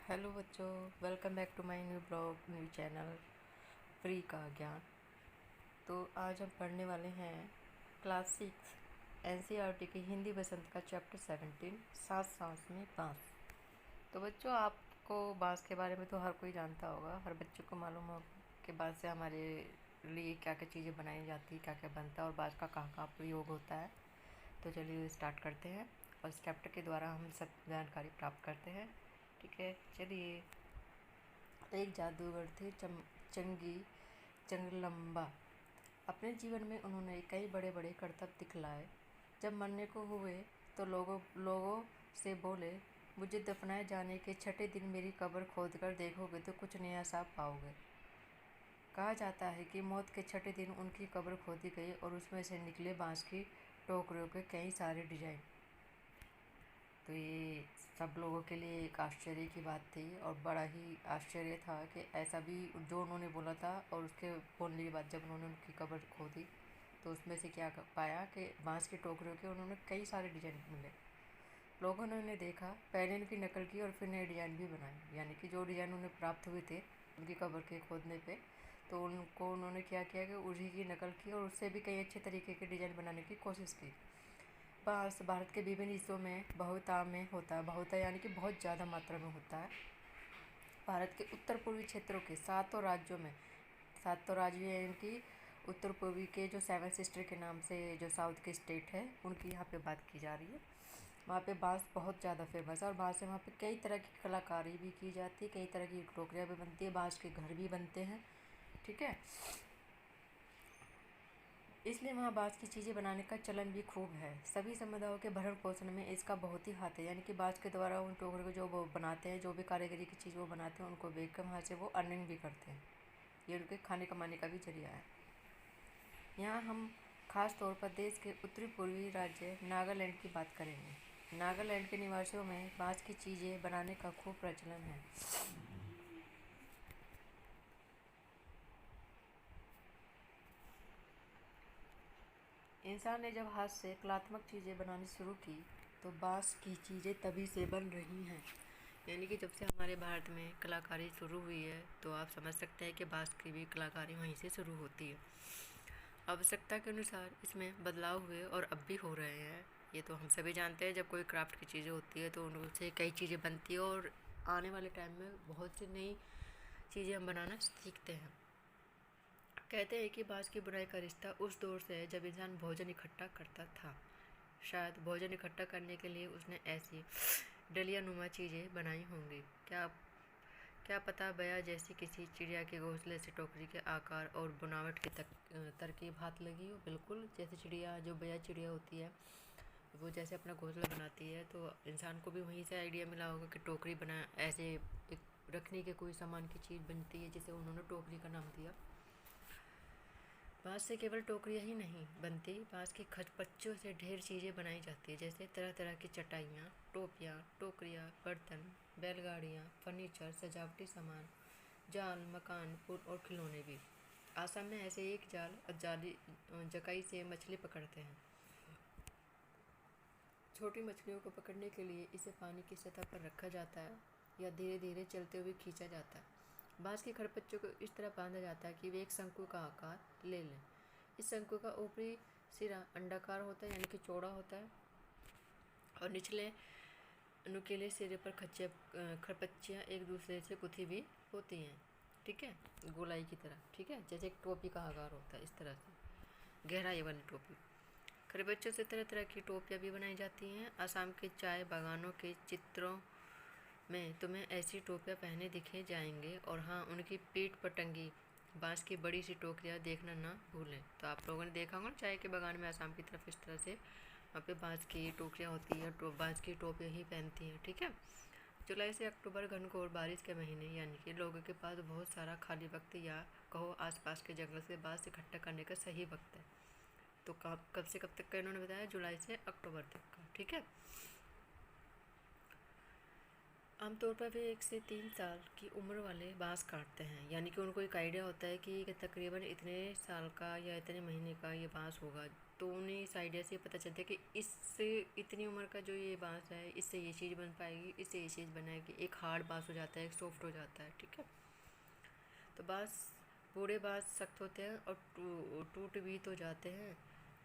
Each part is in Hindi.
हेलो बच्चों, welcome back to my new blog new channel free का ज्ञान। तो आज हम पढ़ने वाले हैं क्लास 6 एनसीईआरटी की हिंदी बसंत का चैप्टर 17 सांस सांस में बांस। तो बच्चों, आपको बांस के बारे में तो हर कोई जानता होगा, हर बच्चे को मालूम हो कि बांस से हमारे लिए क्या क्या चीज़ें बनाई जाती है, क्या क्या बनता है और बांस का कहाँ कहाँ प्रयोग होता है। तो चलिए स्टार्ट करते हैं और इस चैप्टर के द्वारा हम सब जानकारी प्राप्त करते हैं। ठीक है, चलिए। एक जादूगर थे चंगी चंगलम्बा। अपने जीवन में उन्होंने कई बड़े बड़े करतब दिखलाए। जब मरने को हुए तो लोगों लोगों से बोले, मुझे दफनाए जाने के छठे दिन मेरी कब्र खोदकर देखोगे तो कुछ नया सा पाओगे। कहा जाता है कि मौत के छठे दिन उनकी कब्र खोदी गई और उसमें से निकले बांस की टोकरियों के कई सारे डिजाइन। तो ये सब लोगों के लिए एक आश्चर्य की बात थी और बड़ा ही आश्चर्य था कि ऐसा भी जो उन्होंने बोला था, और उसके बोलने के बाद जब उन्होंने उनकी कब्र खोदी तो उसमें से क्या पाया कि बांस की टोकरियों के उन्होंने कई सारे डिजाइन मिले। लोगों ने उन्हें देखा, पहले उनकी नकल की और फिर नए डिजाइन भी बनाए। यानी कि जो डिजाइन उन्हें प्राप्त हुए थे उनकी कब्र के खोदने पे, तो उनको उन्होंने क्या किया कि उसी की नकल की और उससे भी कई अच्छे तरीके के डिजाइन बनाने की कोशिश की। बांस भारत के विभिन्न हिस्सों में बहुतायत में होता है। बहुतायत यानी कि बहुत ज़्यादा मात्रा में होता है। भारत के उत्तर पूर्वी क्षेत्रों के सातों राज्यों में, सातों राज्य यानी कि उत्तर पूर्वी के जो सेवन सिस्टर के नाम से जो साउथ के स्टेट है उनकी यहाँ पे बात की जा रही है। वहाँ पे बांस बहुत ज़्यादा फेमस है और बांस से वहाँ पे कई तरह की कलाकारी भी की जाती है, कई तरह की टोकरियाँ भी बनती है, बांस के घर भी बनते हैं। ठीक है, इसलिए वहाँ बाँस की चीज़ें बनाने का चलन भी खूब है। सभी समुदायों के भरण पोषण में इसका बहुत ही हाथ है। यानी कि बाँस के द्वारा उन टोकरियों को जो वो बनाते हैं, जो भी कारीगरी की चीज़ वो बनाते हैं, उनको बेच कर वहाँ से वो अर्निंग भी करते हैं। ये उनके खाने कमाने का भी जरिया है। यहाँ हम खास तौर पर देश के उत्तरी पूर्वी राज्य नागालैंड की बात करेंगे। नागालैंड के निवासियों में बाँस की चीज़ें बनाने का खूब प्रचलन है। इंसान ने जब हाथ से कलात्मक चीज़ें बनानी शुरू की तो बाँस की चीज़ें तभी से बन रही हैं। यानी कि जब से हमारे भारत में कलाकारी शुरू हुई है तो आप समझ सकते हैं कि बाँस की भी कलाकारी वहीं से शुरू होती है। आवश्यकता के अनुसार इसमें बदलाव हुए और अब भी हो रहे हैं। ये तो हम सभी जानते हैं, जब कोई क्राफ्ट की चीज़ें होती है तो उनसे कई चीज़ें बनती है और आने वाले टाइम में बहुत सी नई चीज़ें हम बनाना सीखते हैं। कहते हैं कि बाँस की बुनाई का रिश्ता उस दौर से है जब इंसान भोजन इकट्ठा करता था। शायद भोजन इकट्ठा करने के लिए उसने ऐसी डलिया नुमा चीज़ें बनाई होंगी। क्या पता बया जैसी किसी चिड़िया के घोंसले से टोकरी के आकार और बनावट की तरकीब हाथ लगी हो। बिल्कुल, जैसे चिड़िया, जो बया चिड़िया होती है वो जैसे अपना घोंसला बनाती है तो इंसान को भी वहीं से आइडिया मिला होगा कि टोकरी बना, ऐसे एक रखने के कोई सामान की चीज़ बनती है जिसे उन्होंने टोकरी का नाम दिया। बाँस से केवल टोकरियाँ ही नहीं बनती, बाँस के खरपच्चों से ढेर चीज़ें बनाई जाती है, जैसे तरह तरह की चटाइयाँ, टोपियाँ, टोकरियाँ, बर्तन, बैलगाड़ियाँ, फर्नीचर, सजावटी सामान, जाल, मकान, पुल और खिलौने भी। आसाम में ऐसे एक जाली जकाई से मछली पकड़ते हैं। छोटी मछलियों को पकड़ने के लिए इसे पानी की सतह पर रखा जाता है या धीरे धीरे चलते हुए खींचा जाता है। बाँस के खरपच्चों को इस तरह बांधा जाता है कि वे एक शंकु का आकार ले लें। इस शंकु का ऊपरी सिरा अंडाकार होता है, यानी कि चौड़ा होता है, और निचले नुकीले सिरे पर खरपच्चियाँ एक दूसरे से गुथी भी होती हैं। ठीक है, गोलाई की तरह। ठीक है, जैसे एक टोपी का आकार होता है, इस तरह से गहराई वाली टोपी। खरपच्चों से तरह तरह की टोपियाँ भी बनाई जाती हैं। असम के चाय बागानों के चित्रों में तुम्हें ऐसी टोपियाँ पहने दिखे जाएंगे, और हाँ, उनकी पीठ पर टंगी बाँस की बड़ी सी टोकरियाँ देखना ना भूलें। तो आप लोगों ने देखा होगा चाय के बागान में असम की तरफ इस तरह से वहाँ पे बाँस की टोकरियाँ होती है, बाँस की टोपियाँ ही पहनती हैं। ठीक है, जुलाई से अक्टूबर घनघोर बारिश के महीने, यानी कि लोगों के पास बहुत सारा खाली वक्त या कहो आसपास के जंगल से बाँस इकट्ठा करने का सही वक्त है। तो कब से कब तक का इन्होंने बताया? जुलाई से अक्टूबर तक का। ठीक है, आमतौर पर वे 1 से 3 साल की उम्र वाले बांस काटते हैं, यानी कि उनको एक आइडिया होता है कि तकरीबन इतने साल का या इतने महीने का ये बांस होगा। तो उन्हें इस आइडिया से पता चलता है कि इससे इतनी उम्र का जो ये बांस है, इससे ये चीज़ बन पाएगी, इससे ये चीज़ बनेगी। एक हार्ड बांस हो जाता है, एक सॉफ्ट हो जाता है। ठीक है, तो बांस बूढ़े बांस सख्त होते हैं और टूट भी तो जाते हैं।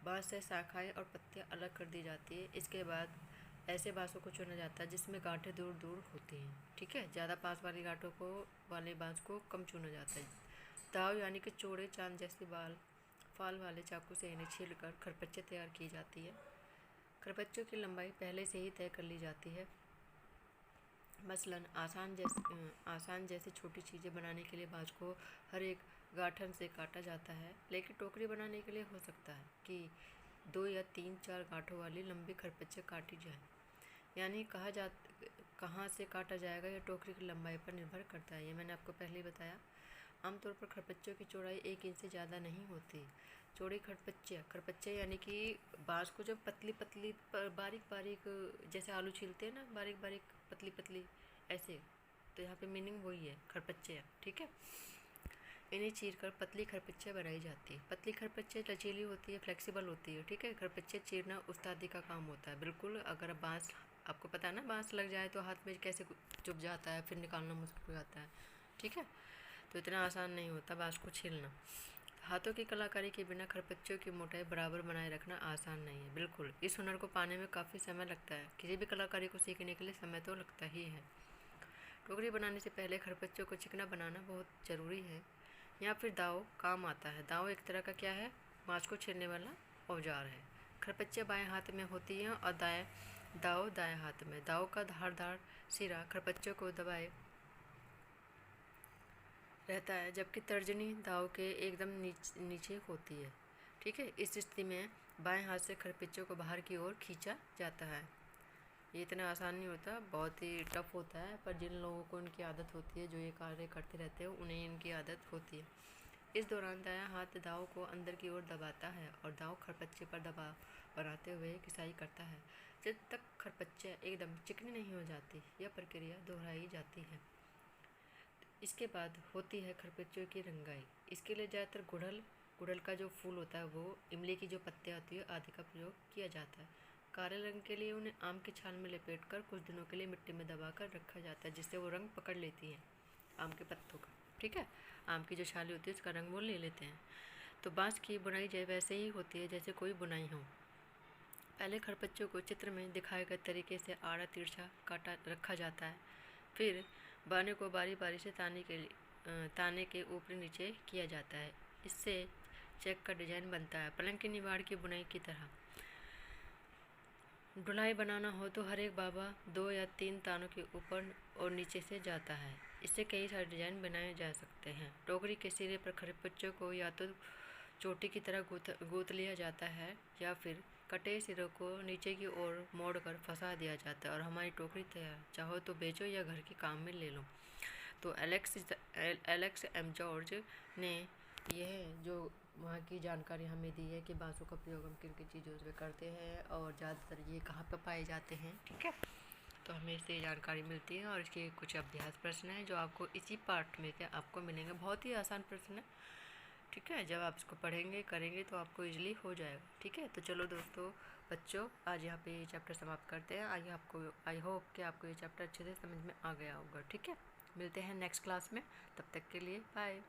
बांस से शाखाएं और पत्तियां अलग कर दी जाती है। इसके बाद ऐसे बांसों को चुना जाता है जिसमें गांठें दूर दूर होती हैं। ठीक है, ज़्यादा पास वाली गांठों को वाले बांस को कम चुना जाता है। दाव यानी कि चौड़े चांद जैसे फाल वाले चाकू से इन्हें छीलकर खरपच्चे तैयार की जाती है। खरपच्चों की लंबाई पहले से ही तय कर ली जाती है। मसलन आसान जैसी छोटी चीज़ें बनाने के लिए बांस को हर एक गांठन से काटा जाता है, लेकिन टोकरी बनाने के लिए हो सकता है कि 2 या 3-4 गांठों वाली लंबी खरपच्चे काटी जाए। यानी कहाँ से काटा जाएगा यह टोकरी की लंबाई पर निर्भर करता है। ये मैंने आपको पहले ही बताया। आमतौर पर खरपच्चों की चौड़ाई 1 इंच से ज़्यादा नहीं होती। चौड़ी खरपच्चे यानी कि बांस को जब पतली पतली बारीक बारीक, जैसे आलू छीलते हैं ना, बारीक बारीक पतली पतली ऐसे, तो यहाँ पे मीनिंग वही है, खरपच्चे। ठीक है, इन्हें चीरकर पतली खरपच्चे बनाई जाती है। पतली खरपच्चे लचीली होती है, फ्लेक्सिबल होती है। ठीक है, खरपच्चे चीरना उस्तादी का काम होता है। बिल्कुल, अगर बांस, आपको पता है ना, बांस लग जाए तो हाथ में कैसे चुभ जाता है, फिर निकालना मुश्किल हो जाता है। ठीक है, तो इतना आसान नहीं होता बांस को छीलना। हाथों की कलाकारी के बिना खरपच्चों की मोटाई बराबर बनाए रखना आसान नहीं है। बिल्कुल, इस हुनर को पाने में काफ़ी समय लगता है। किसी भी कलाकारी को सीखने के लिए समय तो लगता ही है। टोकरी बनाने से पहले खरपच्चों को चिकना बनाना बहुत ज़रूरी है। या फिर दाव काम आता है। दाव एक तरह का क्या है, बांस को छीलने वाला औजार है। खरपच्चे बाएं हाथ में होती हैं और दाव दाएं हाथ में। दाव का धारदार सिरा खरपच्चों को दबाए रहता है, जबकि तर्जनी दाव के एकदम नीचे होती है। ठीक है, इस स्थिति में बाएं हाथ से खरपच्चों को बाहर की ओर खींचा जाता है। ये इतना आसान नहीं होता, बहुत ही टफ होता है, पर जिन लोगों को इनकी आदत होती है, जो ये कार्य करते रहते हैं, उन्हें इनकी आदत होती है। इस दौरान दायां हाथ दाव को अंदर की ओर दबाता है और दाव खरपच्चे पर दबाव बनाते हुए घिसाई करता है जब तक खरपच्चे एकदम चिकनी नहीं हो जाती। यह प्रक्रिया दोहराई जाती है। इसके बाद होती है खरपच्चों की रंगाई। इसके लिए ज़्यादातर गुड़हल का जो फूल होता है, वो इमली की जो पत्तियाँ होती है आदि का प्रयोग किया जाता है। काले रंग के लिए उन्हें आम की छाल में लपेटकर कुछ दिनों के लिए मिट्टी में दबाकर रखा जाता है, जिससे वो रंग पकड़ लेती हैं आम के पत्तों का। ठीक है, आम की जो छाली होती है उसका रंग वो ले लेते हैं। तो बांस की बुनाई वैसे ही होती है जैसे कोई बुनाई हो। पहले खरपच्चों को चित्र में दिखाए गए तरीके से आड़ा तिरछा काटा रखा जाता है। फिर बाने को बारी बारी से ताने के ऊपर नीचे किया जाता है। इससे चेक का डिजाइन बनता है, पलंग की निवाड़ की बुनाई की तरह। ढुलाई बनाना हो तो हर एक बाबा 2 या 3 तानों के ऊपर और नीचे से जाता है। इससे कई सारे डिजाइन बनाए जा सकते हैं। टोकरी के सिरे पर खरपच्चों को या तो चोटी की तरह गूंथ लिया जाता है या फिर कटे सिरों को नीचे की ओर मोड़कर फंसा दिया जाता है और हमारी टोकरी तैयार। चाहो तो बेचो या घर के काम में ले लो। तो एलेक्स एम जॉर्ज ने यह जो वहाँ की जानकारी हमें दी है कि बांसों का प्रयोग हम किन किन चीज़ों में करते हैं और ज़्यादातर ये कहाँ पर पाए जाते हैं। ठीक है, तो हमें इससे जानकारी मिलती है और इसके कुछ अभ्यास प्रश्न हैं जो आपको इसी पार्ट में के आपको मिलेंगे। बहुत ही आसान प्रश्न है। ठीक है, जब आप इसको पढ़ेंगे करेंगे तो आपको इजीली हो जाएगा। ठीक है, तो चलो दोस्तों, बच्चों, आज यहाँ पे ये चैप्टर समाप्त करते हैं। आई होप कि आपको ये चैप्टर अच्छे से समझ में आ गया होगा। ठीक है, मिलते हैं नेक्स्ट क्लास में, तब तक के लिए बाय।